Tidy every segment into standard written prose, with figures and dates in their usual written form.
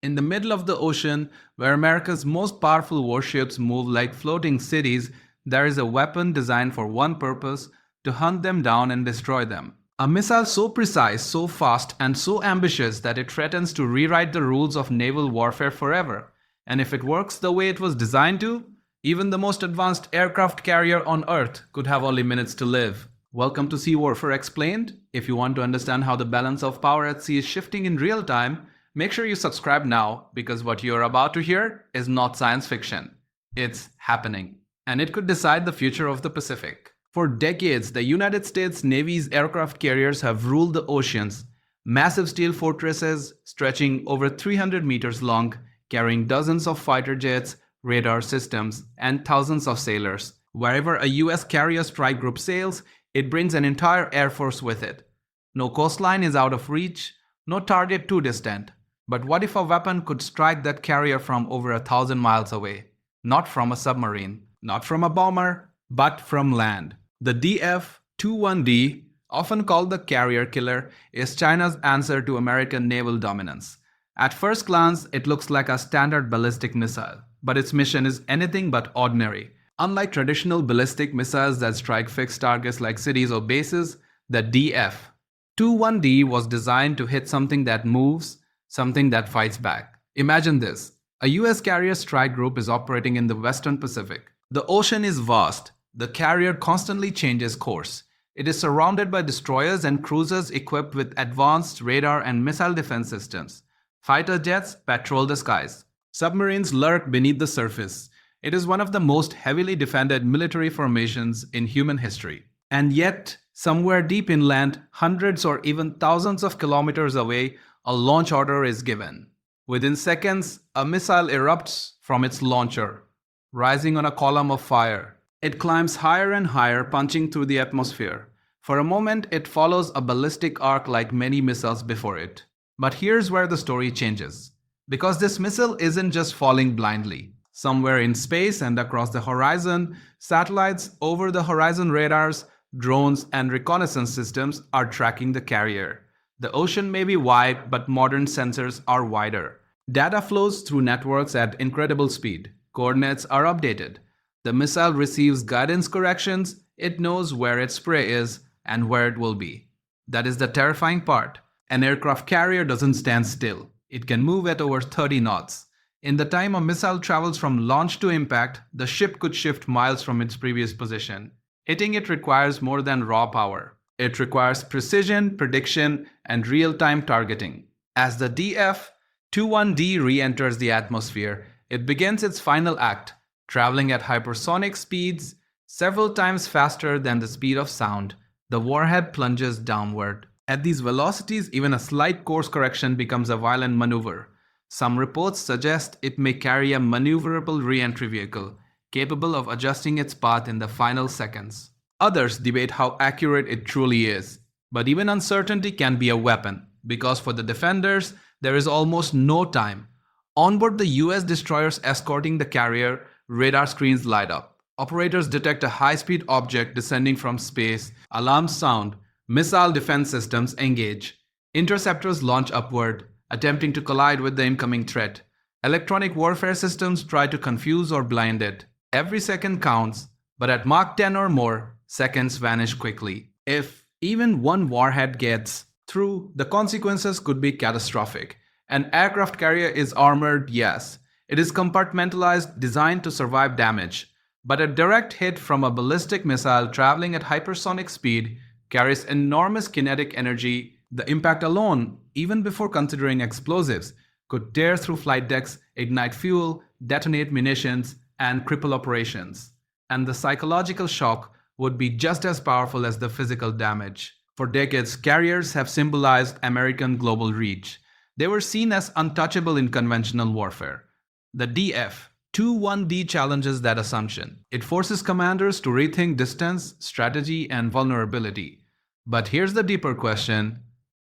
In the middle of the ocean, where America's most powerful warships move like floating cities, there is a weapon designed for one purpose: to hunt them down and destroy them. A missile so precise, so fast, and so ambitious that it threatens to rewrite the rules of naval warfare forever. And if it works the way it was designed to, even the most advanced aircraft carrier on Earth could have only minutes to live. Welcome to Sea Warfare Explained. If you want to understand how the balance of power at sea is shifting in real time, make sure you subscribe now, because what you are about to hear is not science fiction. It's happening, and it could decide the future of the Pacific. For decades, the United States Navy's aircraft carriers have ruled the oceans, massive steel fortresses stretching over 300 meters long, carrying dozens of fighter jets, radar systems, and thousands of sailors. Wherever a US carrier strike group sails, it brings an entire air force with it. No coastline is out of reach, no target too distant. But what if a weapon could strike that carrier from over 1,000 miles away? Not from a submarine, not from a bomber, but from land. The DF-21D, often called the carrier killer, is China's answer to American naval dominance. At first glance, it looks like a standard ballistic missile, but its mission is anything but ordinary. Unlike traditional ballistic missiles that strike fixed targets like cities or bases, the DF-21D was designed to hit something that moves, something that fights back. Imagine this. A US carrier strike group is operating in the Western Pacific. The ocean is vast. The carrier constantly changes course. It is surrounded by destroyers and cruisers equipped with advanced radar and missile defense systems. Fighter jets patrol the skies. Submarines lurk beneath the surface. It is one of the most heavily defended military formations in human history. And yet, somewhere deep inland, hundreds or even thousands of kilometers away, a launch order is given. Within seconds, a missile erupts from its launcher, rising on a column of fire. It climbs higher and higher, punching through the atmosphere. For a moment, it follows a ballistic arc like many missiles before it. But here's where the story changes. Because this missile isn't just falling blindly. Somewhere in space and across the horizon, satellites, over-the-horizon radars, drones, and reconnaissance systems are tracking the carrier. The ocean may be wide, but modern sensors are wider. Data flows through networks at incredible speed. Coordinates are updated. The missile receives guidance corrections. It knows where its prey is and where it will be. That is the terrifying part. An aircraft carrier doesn't stand still. It can move at over 30 knots. In the time a missile travels from launch to impact, the ship could shift miles from its previous position. Hitting it requires more than raw power. It requires precision, prediction, and real-time targeting. As the DF-21D re-enters the atmosphere, it begins its final act, traveling at hypersonic speeds, several times faster than the speed of sound. The warhead plunges downward. At these velocities, even a slight course correction becomes a violent maneuver. Some reports suggest it may carry a maneuverable re-entry vehicle, capable of adjusting its path in the final seconds. Others debate how accurate it truly is. But even uncertainty can be a weapon, because for the defenders, there is almost no time. Onboard the US destroyers escorting the carrier, radar screens light up. Operators detect a high-speed object descending from space, alarms sound, missile defense systems engage. Interceptors launch upward, attempting to collide with the incoming threat. Electronic warfare systems try to confuse or blind it. Every second counts, but at Mach 10 or more, seconds vanish quickly. If even one warhead gets through, the consequences could be catastrophic. An aircraft carrier is armored, yes. It is compartmentalized, designed to survive damage. But a direct hit from a ballistic missile traveling at hypersonic speed carries enormous kinetic energy. The impact alone, even before considering explosives, could tear through flight decks, ignite fuel, detonate munitions, and cripple operations. And the psychological shock would be just as powerful as the physical damage. For decades, carriers have symbolized American global reach. They were seen as untouchable in conventional warfare. The DF-21D challenges that assumption. It forces commanders to rethink distance, strategy, and vulnerability. But here's the deeper question.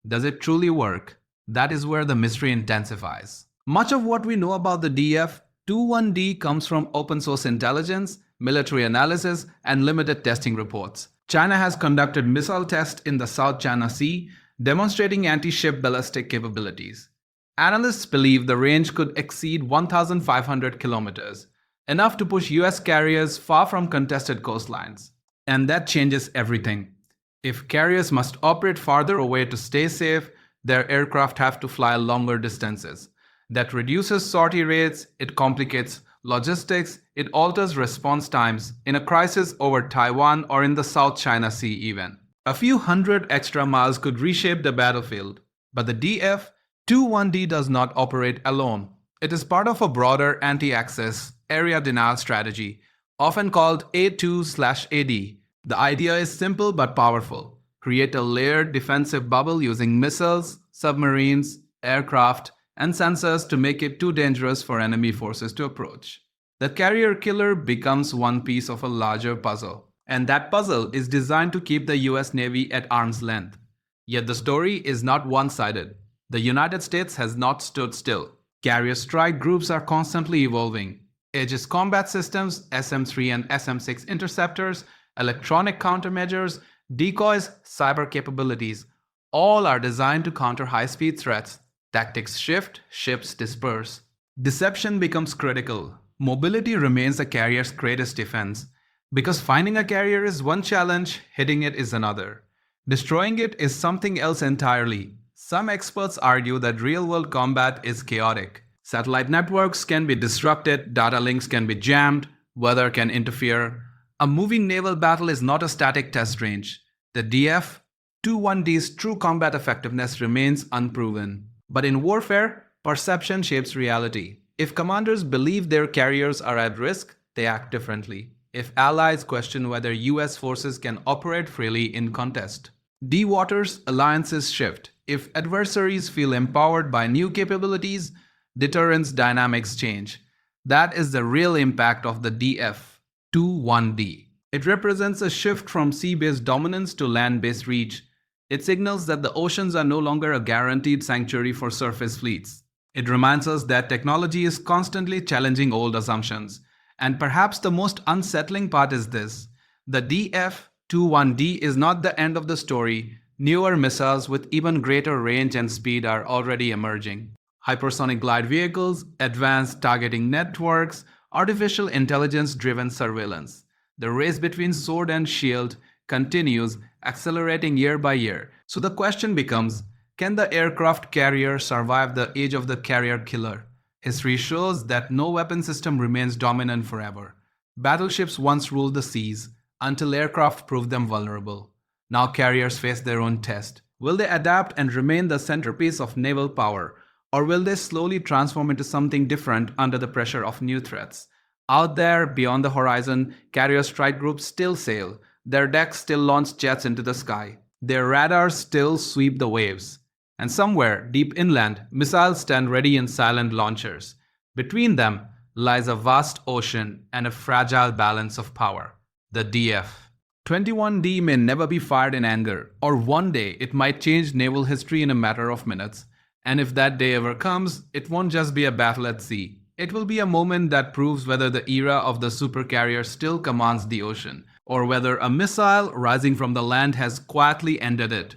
Does it truly work? That is where the mystery intensifies. Much of what we know about the DF-21D comes from open source intelligence, military analysis, and limited testing reports. China has conducted missile tests in the South China Sea, demonstrating anti-ship ballistic capabilities. Analysts believe the range could exceed 1,500 kilometers, enough to push US carriers far from contested coastlines. And that changes everything. If carriers must operate farther away to stay safe, their aircraft have to fly longer distances. That reduces sortie rates, it complicates logistics, it alters response times in a crisis over Taiwan or in the South China Sea even. A few hundred extra miles could reshape the battlefield, but the DF-21D does not operate alone. It is part of a broader anti-access area denial strategy, often called A2/AD. The idea is simple but powerful. Create a layered defensive bubble using missiles, submarines, aircraft, and sensors to make it too dangerous for enemy forces to approach. The carrier killer becomes one piece of a larger puzzle, and that puzzle is designed to keep the US Navy at arm's length. Yet the story is not one-sided. The United States has not stood still. Carrier strike groups are constantly evolving. Aegis combat systems, SM-3 and SM-6 interceptors, electronic countermeasures, decoys, cyber capabilities, all are designed to counter high-speed threats. Tactics shift, ships disperse. Deception becomes critical. Mobility remains a carrier's greatest defense. Because finding a carrier is one challenge, hitting it is another. Destroying it is something else entirely. Some experts argue that real-world combat is chaotic. Satellite networks can be disrupted, data links can be jammed, weather can interfere. A moving naval battle is not a static test range. The DF-21D's true combat effectiveness remains unproven. But in warfare, perception shapes reality. If commanders believe their carriers are at risk, they act differently. If allies question whether US forces can operate freely in contest, de-waters alliances shift. If adversaries feel empowered by new capabilities, deterrence dynamics change. That is the real impact of the DF-21D. It represents a shift from sea-based dominance to land-based reach. It signals that the oceans are no longer a guaranteed sanctuary for surface fleets. It reminds us that technology is constantly challenging old assumptions. And perhaps the most unsettling part is this: the DF-21D is not the end of the story. Newer missiles with even greater range and speed are already emerging. Hypersonic glide vehicles, advanced targeting networks, artificial intelligence-driven surveillance. The race between sword and shield continues, accelerating year by year. So the question becomes, can the aircraft carrier survive the age of the carrier killer? History shows that no weapon system remains dominant forever. Battleships once ruled the seas until aircraft proved them vulnerable. Now carriers face their own test. Will they adapt and remain the centerpiece of naval power, or will they slowly transform into something different under the pressure of new threats? Out there, beyond the horizon, carrier strike groups still sail. Their decks still launch jets into the sky. Their radars still sweep the waves. And somewhere, deep inland, missiles stand ready in silent launchers. Between them lies a vast ocean and a fragile balance of power. The DF-21D may never be fired in anger, or one day it might change naval history in a matter of minutes. And if that day ever comes, it won't just be a battle at sea. It will be a moment that proves whether the era of the supercarrier still commands the ocean, or whether a missile rising from the land has quietly ended it.